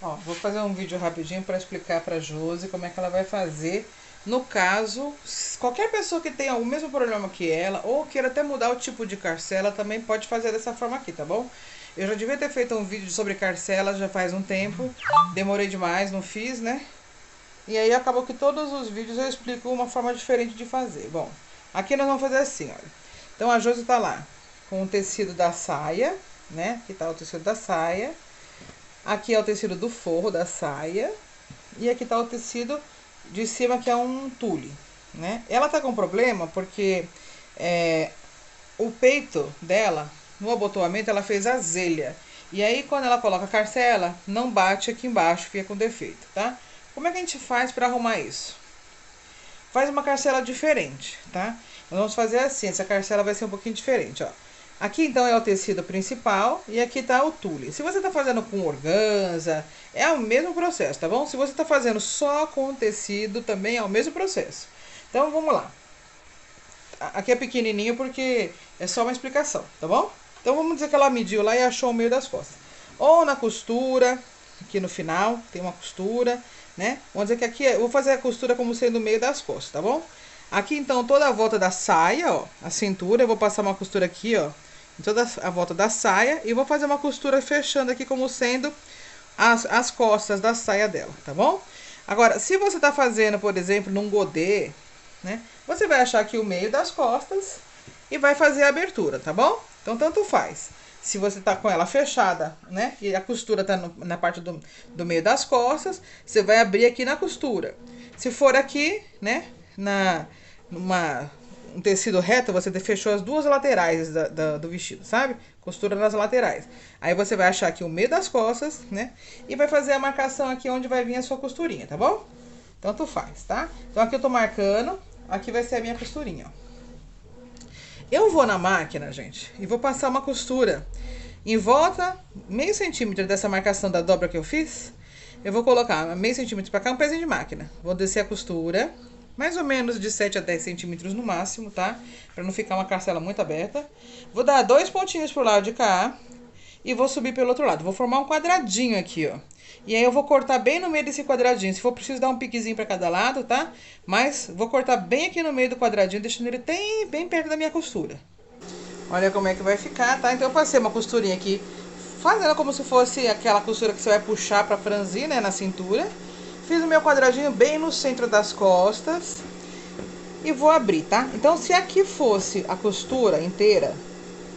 Ó, vou fazer um vídeo rapidinho para explicar para Josi como é que ela vai fazer. No caso, qualquer pessoa que tenha o mesmo problema que ela ou queira até mudar o tipo de carcela também pode fazer dessa forma aqui, tá bom? Eu já devia ter feito um vídeo sobre carcela já faz um tempo. Demorei demais, não fiz, né? E aí acabou que todos os vídeos eu explico uma forma diferente de fazer. Bom, aqui nós vamos fazer assim, olha. Então a Josi tá lá com o tecido da saia, né? Aqui tá o tecido da saia. Aqui é o tecido do forro da saia. E aqui tá o tecido de cima, que é um tule, né? Ela tá com problema porque o peito dela, no abotoamento, ela fez azelha. E aí, quando ela coloca a carcela, não bate aqui embaixo, fica com defeito, tá? Como é que a gente faz para arrumar isso? Faz uma carcela diferente, tá? Nós vamos fazer assim, essa carcela vai ser um pouquinho diferente, ó. Aqui então é o tecido principal e aqui tá o tule. Se você tá fazendo com organza, é o mesmo processo, tá bom? Se você tá fazendo só com tecido, também é o mesmo processo. Então vamos lá. Aqui é pequenininho porque é só uma explicação, tá bom? Então vamos dizer que ela mediu lá e achou o meio das costas. Ou na costura, aqui no final tem uma costura, né? Vamos dizer que aqui eu vou fazer a costura como sendo o meio das costas, tá bom? Aqui então toda a volta da saia, ó, a cintura, eu vou passar uma costura aqui, ó, em toda a volta da saia e vou fazer uma costura fechando aqui como sendo as costas da saia dela, tá bom? Agora, se você tá fazendo, por exemplo, num godê, né? Você vai achar aqui o meio das costas e vai fazer a abertura, tá bom? Então, tanto faz. Se você tá com ela fechada, né? E a costura tá na parte do meio das costas, você vai abrir aqui na costura. Se for aqui, né? Um tecido reto, você fechou as duas laterais do vestido, sabe? Costura nas laterais. Aí você vai achar aqui o meio das costas, né? E vai fazer a marcação aqui onde vai vir a sua costurinha, tá bom? Tanto faz, tá? Então aqui eu tô marcando, aqui vai ser a minha costurinha, ó. Eu vou na máquina, gente, e vou passar uma costura em volta, meio centímetro dessa marcação da dobra que eu fiz. Eu vou colocar meio centímetro pra cá, um pezinho de máquina. Vou descer a costura, mais ou menos de 7 a 10 centímetros no máximo, tá? Pra não ficar uma carcela muito aberta. Vou dar 2 pontinhos pro lado de cá e vou subir pelo outro lado. Vou formar um quadradinho aqui, ó. E aí eu vou cortar bem no meio desse quadradinho. Se for preciso dar um piquezinho pra cada lado, tá? Mas vou cortar bem aqui no meio do quadradinho, deixando ele bem perto da minha costura. Olha como é que vai ficar, tá? Então eu passei uma costurinha aqui, fazendo como se fosse aquela costura que você vai puxar pra franzir, né, na cintura. Fiz o meu quadradinho bem no centro das costas e vou abrir, tá? Então se aqui fosse a costura inteira,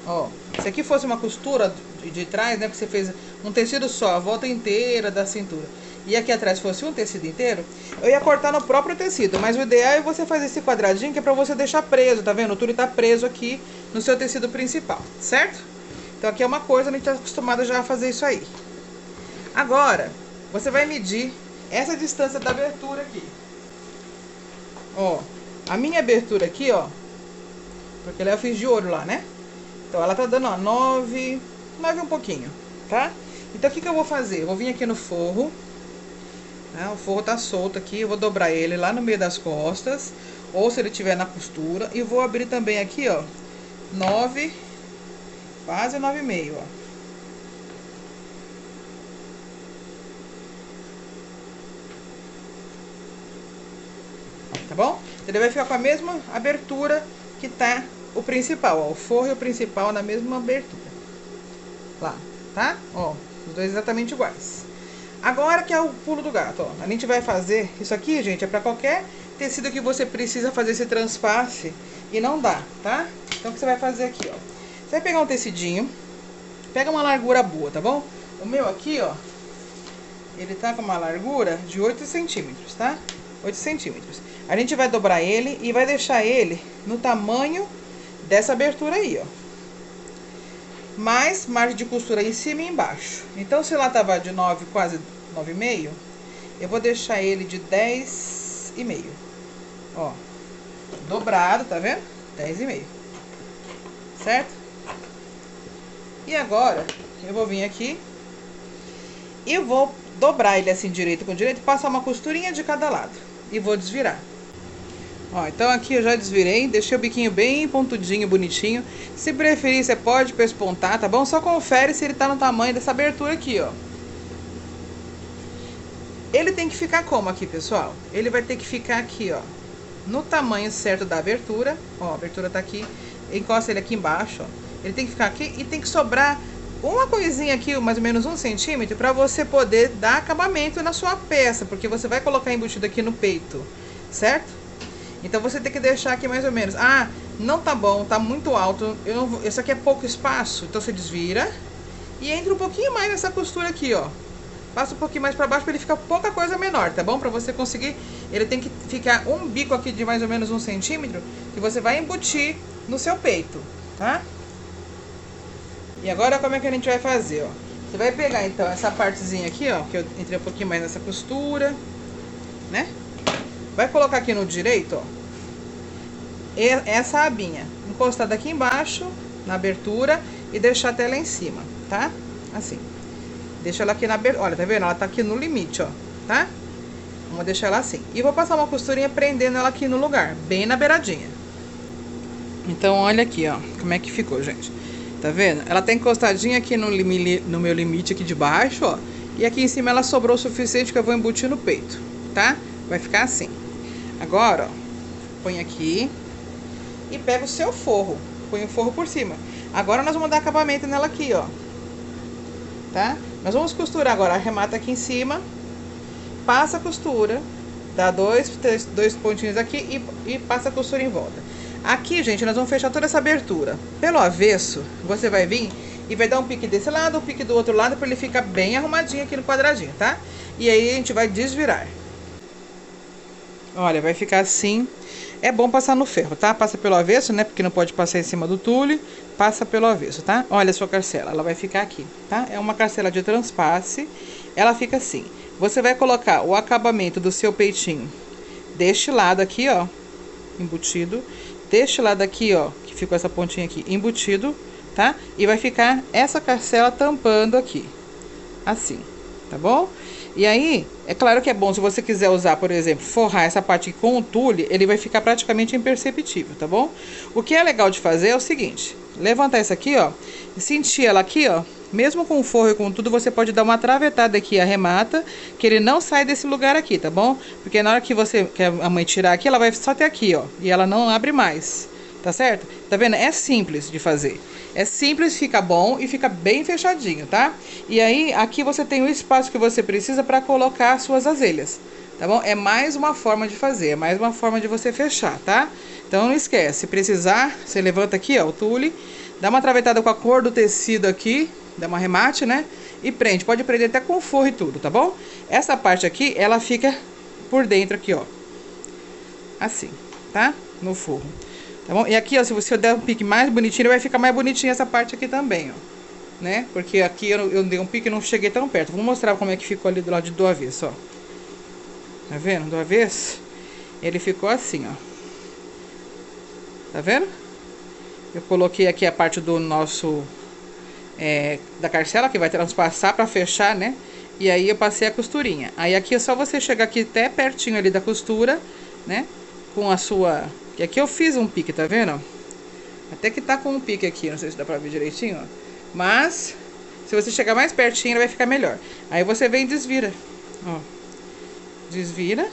ó, se aqui fosse uma costura de trás, né, que você fez um tecido só, a volta inteira da cintura, e aqui atrás fosse um tecido inteiro, eu ia cortar no próprio tecido, mas o ideal é você fazer esse quadradinho, que é pra você deixar preso, tá vendo? O tule tá preso aqui no seu tecido principal, certo? Então aqui é uma coisa, a gente tá acostumado já a fazer isso aí. Agora, você vai medir essa distância da abertura aqui. Ó, a minha abertura aqui, ó, porque eu fiz de ouro lá, né? Então ela tá dando, ó, 9 um pouquinho, tá? Então o que que eu vou fazer? Eu vou vir aqui no forro, né? O forro tá solto aqui, eu vou dobrar ele lá no meio das costas, ou se ele tiver na costura, e vou abrir também aqui, ó, 9, quase 9,5, ó. Tá bom? Ele vai ficar com a mesma abertura que tá o principal, ó, o forro e o principal na mesma abertura. Lá, tá? Ó, os dois exatamente iguais. Agora que é o pulo do gato, ó. A gente vai fazer isso aqui, gente, é pra qualquer tecido que você precisa fazer esse transpasse e não dá, tá? Então o que você vai fazer aqui, ó? Você vai pegar um tecidinho, pega uma largura boa, tá bom? O meu aqui, ó, ele tá com uma largura de 8 centímetros, tá? 8 centímetros. A gente vai dobrar ele e vai deixar ele no tamanho dessa abertura aí, ó. Mais margem de costura em cima e embaixo. Então, se lá tava de 9, quase 9,5, eu vou deixar ele de 10,5. Ó, dobrado, tá vendo? 10,5. Certo? E agora, eu vou vir aqui e vou dobrar ele assim, direito com direito, passar uma costurinha de cada lado. E vou desvirar. Ó, então aqui eu já desvirei, deixei o biquinho bem pontudinho, bonitinho. Se preferir, você pode pespontar, tá bom? Só confere se ele tá no tamanho dessa abertura aqui, ó. Ele tem que ficar como aqui, pessoal? Ele vai ter que ficar aqui, ó, no tamanho certo da abertura. Ó, a abertura tá aqui. Encosta ele aqui embaixo, ó. Ele tem que ficar aqui e tem que sobrar uma coisinha aqui, mais ou menos 1 centímetro, para você poder dar acabamento na sua peça, porque você vai colocar embutido aqui no peito, certo? Então você tem que deixar aqui mais ou menos. Ah, não tá bom, tá muito alto. Eu não vou, isso aqui é pouco espaço, então você desvira e entra um pouquinho mais nessa costura aqui, ó. Passa um pouquinho mais para baixo para ele ficar pouca coisa menor, tá bom? Para você conseguir, ele tem que ficar um bico aqui de mais ou menos 1 centímetro, que você vai embutir no seu peito, tá? E agora como é que a gente vai fazer, ó? Você vai pegar então essa partezinha aqui, ó, que eu entrei um pouquinho mais nessa costura, né? Vai colocar aqui no direito, ó, essa abinha encostada aqui embaixo, na abertura, e deixar até lá em cima, tá? Assim. Deixa ela aqui na abertura, olha, tá vendo? Ela tá aqui no limite, ó, tá? Vamos deixar ela assim. E vou passar uma costurinha prendendo ela aqui no lugar, bem na beiradinha. Então, olha aqui, ó, como é que ficou, gente. Tá vendo? Ela tá encostadinha aqui no meu limite aqui de baixo, ó. E aqui em cima ela sobrou o suficiente que eu vou embutir no peito, tá? Vai ficar assim. Agora, ó, põe aqui e pega o seu forro. Põe o forro por cima. Agora nós vamos dar acabamento nela aqui, ó. Tá? Nós vamos costurar agora, arremata aqui em cima, passa a costura, dá dois pontinhos aqui e passa a costura em volta. Aqui, gente, nós vamos fechar toda essa abertura. Pelo avesso, você vai vir e vai dar um pique desse lado, um pique do outro lado, para ele ficar bem arrumadinho aqui no quadradinho, tá? E aí a gente vai desvirar. Olha, vai ficar assim. É bom passar no ferro, tá? Passa pelo avesso, né? Porque não pode passar em cima do tule. Passa pelo avesso, tá? Olha a sua carcela, ela vai ficar aqui, tá? É uma carcela de transpasse. Ela fica assim. Você vai colocar o acabamento do seu peitinho deste lado aqui, ó, embutido. Deste lado aqui, ó, que ficou essa pontinha aqui, embutido, tá? E vai ficar essa carcela tampando aqui, assim, tá bom? E aí, é claro que é bom, se você quiser usar, por exemplo, forrar essa parte aqui com o tule, ele vai ficar praticamente imperceptível, tá bom? O que é legal de fazer é o seguinte, levantar essa aqui, ó, e sentir ela aqui, ó, mesmo com o forro e com tudo, você pode dar uma travetada aqui, arremata, que ele não sai desse lugar aqui, tá bom? Porque na hora que a mãe tirar aqui, ela vai só ter aqui, ó, e ela não abre mais, tá certo? Tá vendo? É simples de fazer. É simples, fica bom e fica bem fechadinho, tá? E aí, aqui você tem o espaço que você precisa para colocar as suas azelhas, tá bom? É mais uma forma de fazer, é mais uma forma de você fechar, tá? Então, não esquece, se precisar, você levanta aqui, ó, o tule, dá uma travetada com a cor do tecido aqui, dá uma arremate, né? E prende, pode prender até com forro e tudo, tá bom? Essa parte aqui, ela fica por dentro aqui, ó. Assim, tá? No forro. Tá bom? E aqui, ó, se você der um pique mais bonitinho, vai ficar mais bonitinho essa parte aqui também, ó. Né? Porque aqui eu dei um pique e não cheguei tão perto. Vou mostrar como é que ficou ali do lado do avesso, ó. Tá vendo? Do avesso, ele ficou assim, ó. Tá vendo? Eu coloquei aqui a parte do nosso... da carcela, que vai transpassar pra fechar, né? E aí eu passei a costurinha. Aí aqui é só você chegar aqui até pertinho ali da costura, né? Com a sua... Que aqui eu fiz um pique, tá vendo? Até que tá com um pique aqui, não sei se dá pra ver direitinho, ó. Mas, se você chegar mais pertinho, ele vai ficar melhor. Aí você vem e desvira, ó. Desvira.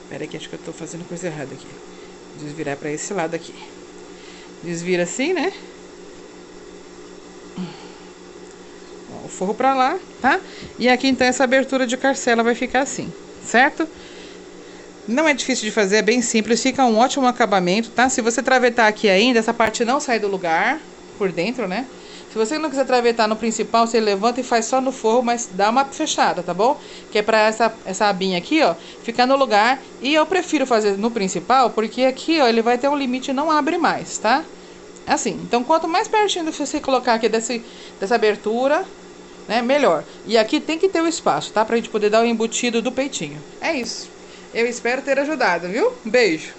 Pera aí que acho que eu tô fazendo coisa errada aqui. Desvirar pra esse lado aqui. Desvira assim, né? Ó, o forro pra lá, tá? E aqui, então, essa abertura de carcela vai ficar assim, certo? Não é difícil de fazer, é bem simples, fica um ótimo acabamento, tá? Se você travetar aqui ainda, essa parte não sai do lugar, por dentro, né? Se você não quiser travetar no principal, você levanta e faz só no forro, mas dá uma fechada, tá bom? Que é pra essa abinha aqui, ó, ficar no lugar. E eu prefiro fazer no principal, porque aqui, ó, ele vai ter um limite e não abre mais, tá? Assim, então quanto mais pertinho você colocar aqui dessa abertura, né, melhor. E aqui tem que ter o espaço, tá? Pra gente poder dar o embutido do peitinho. É isso. Eu espero ter ajudado, viu? Beijo!